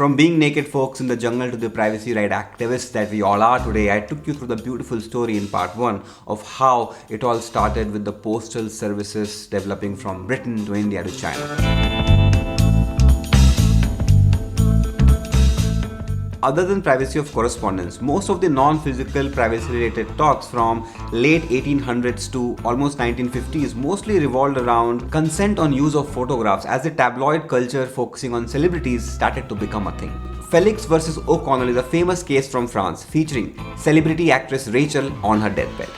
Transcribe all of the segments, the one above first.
From being naked folks in the jungle to the privacy right activists that we all are today, I took you through the beautiful story in part 1 of how it all started with the postal services developing from Britain to India to China. Other than privacy of correspondence, most of the non-physical privacy-related talks from late 1800s to almost 1950s mostly revolved around consent on use of photographs as the tabloid culture focusing on celebrities started to become a thing. Felix versus OConnell is a famous case from France featuring celebrity actress Rachel on her deathbed.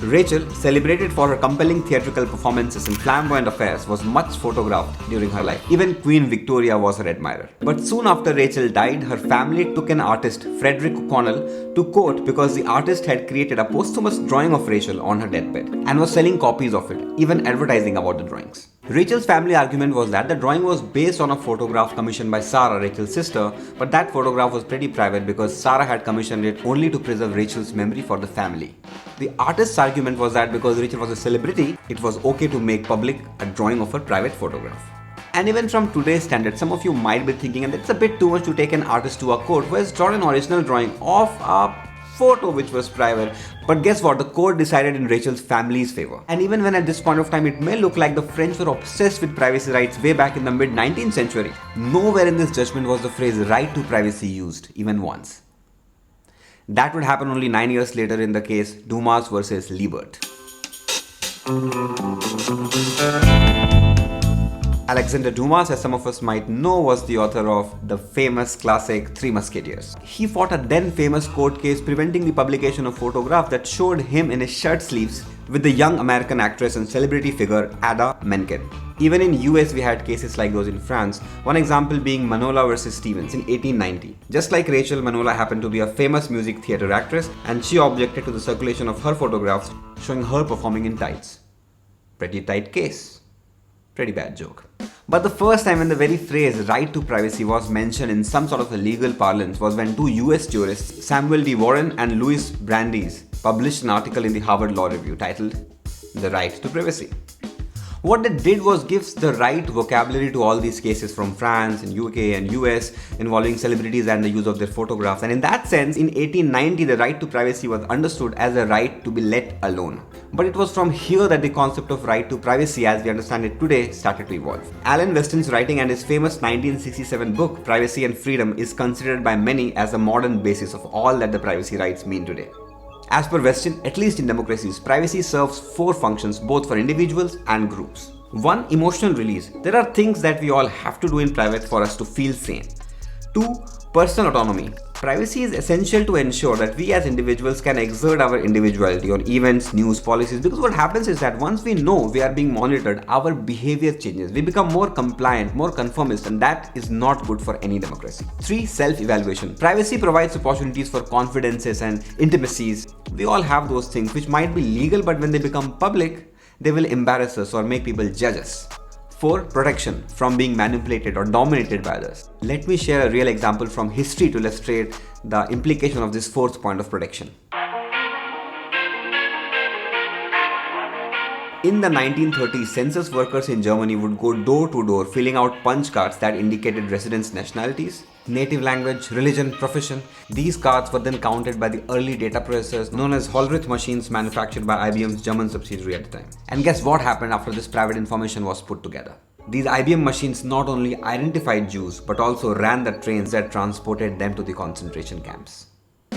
Rachel, celebrated for her compelling theatrical performances and flamboyant affairs, was much photographed during her life. Even Queen Victoria was her admirer. But soon after Rachel died, her family took an artist, Frederick O'Connell, to court because the artist had created a posthumous drawing of Rachel on her deathbed and was selling copies of it, even advertising about the drawings. Rachel's family argument was that the drawing was based on a photograph commissioned by Sarah, Rachel's sister, but that photograph was pretty private because Sarah had commissioned it only to preserve Rachel's memory for the family. The artist's argument was that because Rachel was a celebrity, it was okay to make public a drawing of her private photograph. And even from today's standards, some of you might be thinking, and it's a bit too much to take an artist to a court who has drawn an original drawing of a photo which was private. But guess what? The court decided in Rachel's family's favor. And even when at this point of time it may look like the French were obsessed with privacy rights way back in the mid-19th century, nowhere in this judgment was the phrase right to privacy used, even once. That would happen only 9 years later in the case Dumas versus Liebert. Alexandre Dumas, as some of us might know, was the author of the famous classic Three Musketeers. He fought a then famous court case preventing the publication of photographs that showed him in his shirt sleeves with the young American actress and celebrity figure Ada Menken. Even in US we had cases like those in France, one example being Manola versus Stevens in 1890. Just like Rachel, Manola happened to be a famous music theatre actress and she objected to the circulation of her photographs showing her performing in tights. Pretty tight case. Pretty bad joke. But the first time when the very phrase right to privacy was mentioned in some sort of a legal parlance was when two US jurists, Samuel D. Warren and Louis Brandeis, published an article in the Harvard Law Review titled The Right to Privacy. What they did was give the right vocabulary to all these cases from France and UK and US involving celebrities and the use of their photographs. And in that sense, in 1890, the right to privacy was understood as a right to be let alone. But it was from here that the concept of right to privacy as we understand it today started to evolve. Alan Weston's writing and his famous 1967 book, Privacy and Freedom, is considered by many as the modern basis of all that the privacy rights mean today. As per Weston, at least in democracies, privacy serves 4 functions both for individuals and groups. 1. Emotional release. There are things that we all have to do in private for us to feel sane. 2. Personal autonomy. Privacy is essential to ensure that we as individuals can exert our individuality on events, news, policies, because what happens is that once we know we are being monitored, our behavior changes. We become more compliant, more conformist, and that is not good for any democracy. 3. Self-evaluation. Privacy provides opportunities for confidences and intimacies. We all have those things which might be legal, but when they become public, they will embarrass us or make people judge us. 4. Protection from being manipulated or dominated by others. Let me share a real example from history to illustrate the implication of this 4th point of protection. In the 1930s, census workers in Germany would go door to door filling out punch cards that indicated residents' nationalities, native language, religion, profession. These cards were then counted by the early data processors known as Hollerith machines manufactured by IBM's German subsidiary at the time. And guess what happened after this private information was put together? These IBM machines not only identified Jews but also ran the trains that transported them to the concentration camps.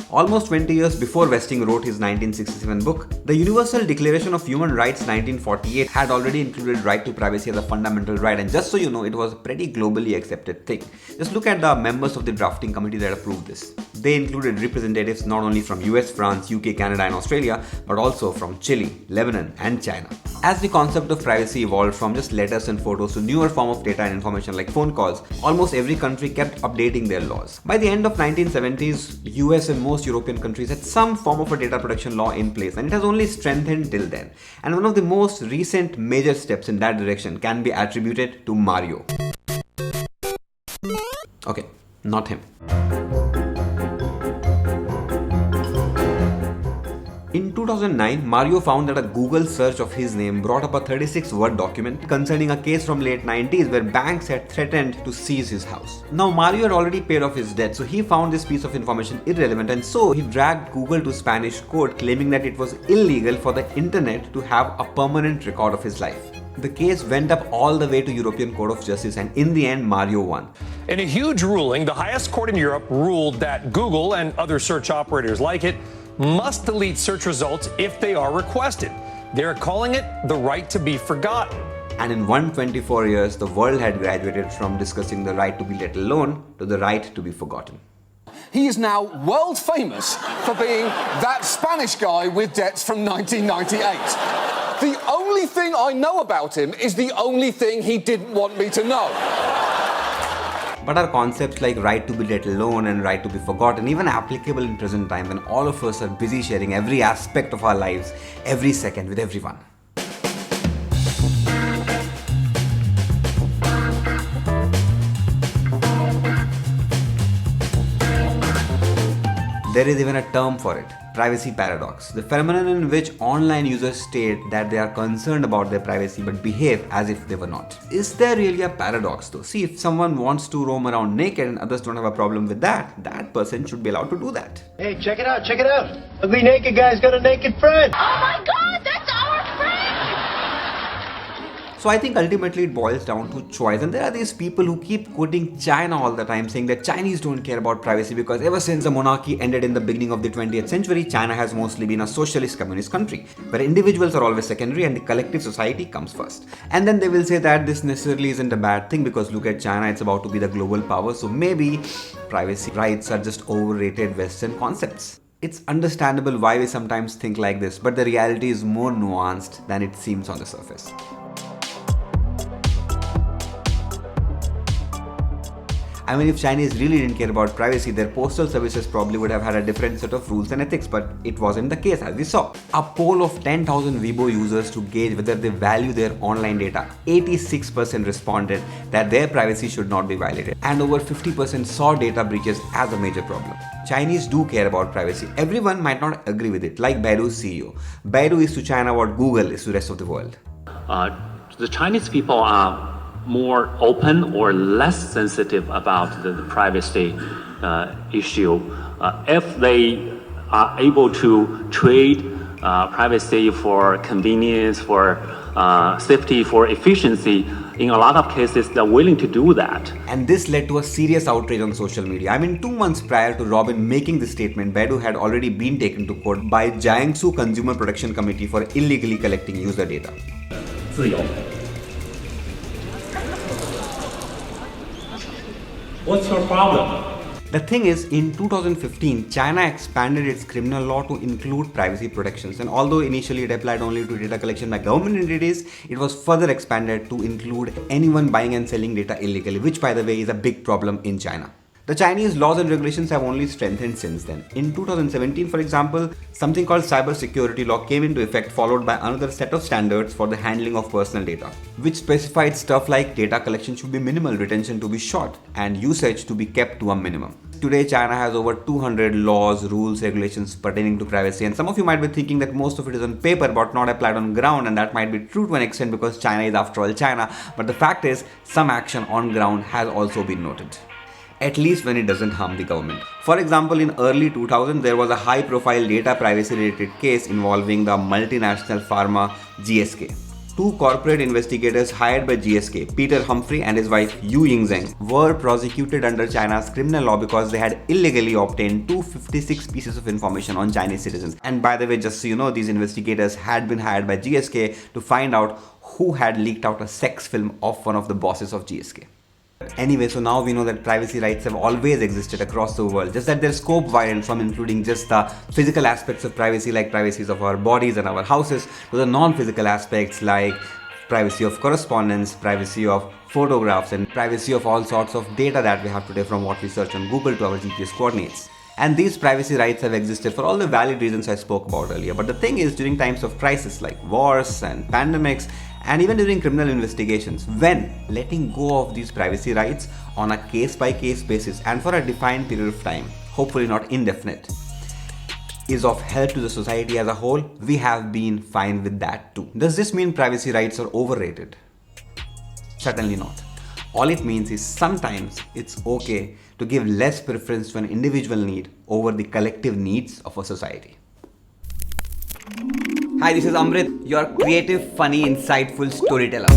Almost 20 years before Westing wrote his 1967 book, the Universal Declaration of Human Rights 1948 had already included right to privacy as a fundamental right, and just so you know, it was a pretty globally accepted thing. Just look at the members of the drafting committee that approved this. They included representatives not only from US, France, UK, Canada and Australia, but also from Chile, Lebanon and China. As the concept of privacy evolved from just letters and photos to newer form of data and information like phone calls, almost every country kept updating their laws. By the end of 1970s, US and most European countries had some form of a data protection law in place, and it has only strengthened till then. And one of the most recent major steps in that direction can be attributed to Mario. Okay, not him. In 2009, Mario found that a Google search of his name brought up a 36-word document concerning a case from late 90s where banks had threatened to seize his house. Now Mario had already paid off his debt, so he found this piece of information irrelevant, and so he dragged Google to Spanish court claiming that it was illegal for the internet to have a permanent record of his life. The case went up all the way to European Court of Justice, and in the end Mario won. In a huge ruling, the highest court in Europe ruled that Google and other search operators like it must delete search results if they are requested. They're calling it the right to be forgotten. And in 124 years, the world had graduated from discussing the right to be let alone to the right to be forgotten. He is now world famous for being that Spanish guy with debts from 1998. The only thing I know about him is the only thing he didn't want me to know. But are concepts like right to be let alone and right to be forgotten even applicable in present time when all of us are busy sharing every aspect of our lives every second with everyone? There is even a term for it, privacy paradox, the phenomenon in which online users state that they are concerned about their privacy but behave as if they were not. Is there really a paradox though? See, if someone wants to roam around naked and others don't have a problem with that, that person should be allowed to do that. Hey, check it out, check it out. Ugly naked guy's got a naked friend. Oh my God, that's our friend! So I think ultimately it boils down to choice, and there are these people who keep quoting China all the time, saying that Chinese don't care about privacy because ever since the monarchy ended in the beginning of the 20th century, China has mostly been a socialist communist country where individuals are always secondary and the collective society comes first. And then they will say that this necessarily isn't a bad thing because look at China, it's about to be the global power, so maybe privacy rights are just overrated Western concepts. It's understandable why we sometimes think like this, but the reality is more nuanced than it seems on the surface. I mean, if Chinese really didn't care about privacy, their postal services probably would have had a different set of rules and ethics, but it wasn't the case as we saw. A poll of 10,000 Weibo users to gauge whether they value their online data, 86% responded that their privacy should not be violated, and over 50% saw data breaches as a major problem. Chinese do care about privacy. Everyone might not agree with it, like Baidu's CEO. Baidu is to China what Google is to the rest of the world. The Chinese people are more open or less sensitive about the privacy issue. If they are able to trade privacy for convenience, for safety, for efficiency, in a lot of cases they're willing to do that. And this led to a serious outrage on social media. I mean, 2 months prior to Robin making this statement, Baidu had already been taken to court by Jiangsu Consumer Protection Committee for illegally collecting user data. 自由. What's your problem? The thing is, in 2015, China expanded its criminal law to include privacy protections, and although initially it applied only to data collection by government entities, it was further expanded to include anyone buying and selling data illegally, which by the way is a big problem in China. The Chinese laws and regulations have only strengthened since then. In 2017, for example, something called cyber security law came into effect, followed by another set of standards for the handling of personal data, which specified stuff like data collection should be minimal, retention to be short, and usage to be kept to a minimum. Today, China has over 200 laws, rules, regulations pertaining to privacy, and some of you might be thinking that most of it is on paper but not applied on ground, and that might be true to an extent because China is after all China, but the fact is, some action on ground has also been noted, at least when it doesn't harm the government. For example, in early 2000, there was a high-profile data privacy-related case involving the multinational pharma GSK. Two corporate investigators hired by GSK, Peter Humphrey and his wife Yu Yingzheng, were prosecuted under China's criminal law because they had illegally obtained 256 pieces of information on Chinese citizens. And by the way, just so you know, these investigators had been hired by GSK to find out who had leaked out a sex film of one of the bosses of GSK. Anyway, so now we know that privacy rights have always existed across the world, just that their scope widens from including just the physical aspects of privacy like privacies of our bodies and our houses to the non-physical aspects like privacy of correspondence, privacy of photographs, and privacy of all sorts of data that we have today, from what we search on Google to our GPS coordinates. And these privacy rights have existed for all the valid reasons I spoke about earlier. But the thing is, during times of crisis like wars and pandemics, and even during criminal investigations, when letting go of these privacy rights on a case-by-case basis and for a defined period of time, hopefully not indefinite, is of help to the society as a whole, we have been fine with that too. Does this mean privacy rights are overrated? Certainly not. All it means is sometimes it's okay to give less preference to an individual need over the collective needs of a society. Hi, this is Amrit, your creative, funny, insightful storyteller.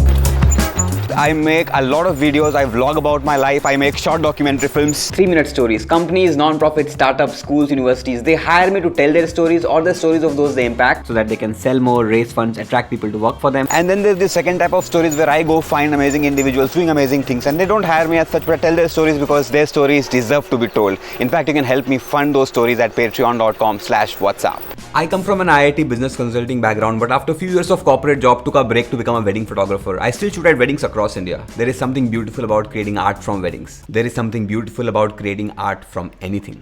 I make a lot of videos, I vlog about my life, I make short documentary films. 3-minute stories. Companies, non-profits, startups, schools, universities, they hire me to tell their stories or the stories of those they impact so that they can sell more, raise funds, attract people to work for them. And then there's the second type of stories where I go find amazing individuals doing amazing things, and they don't hire me as such, but I tell their stories because their stories deserve to be told. In fact, you can help me fund those stories at patreon.com/whatsapp. I come from an IIT business consulting background, but after a few years of corporate job, took a break to become a wedding photographer. I still shoot at weddings across India. There is something beautiful about creating art from weddings. There is something beautiful about creating art from anything.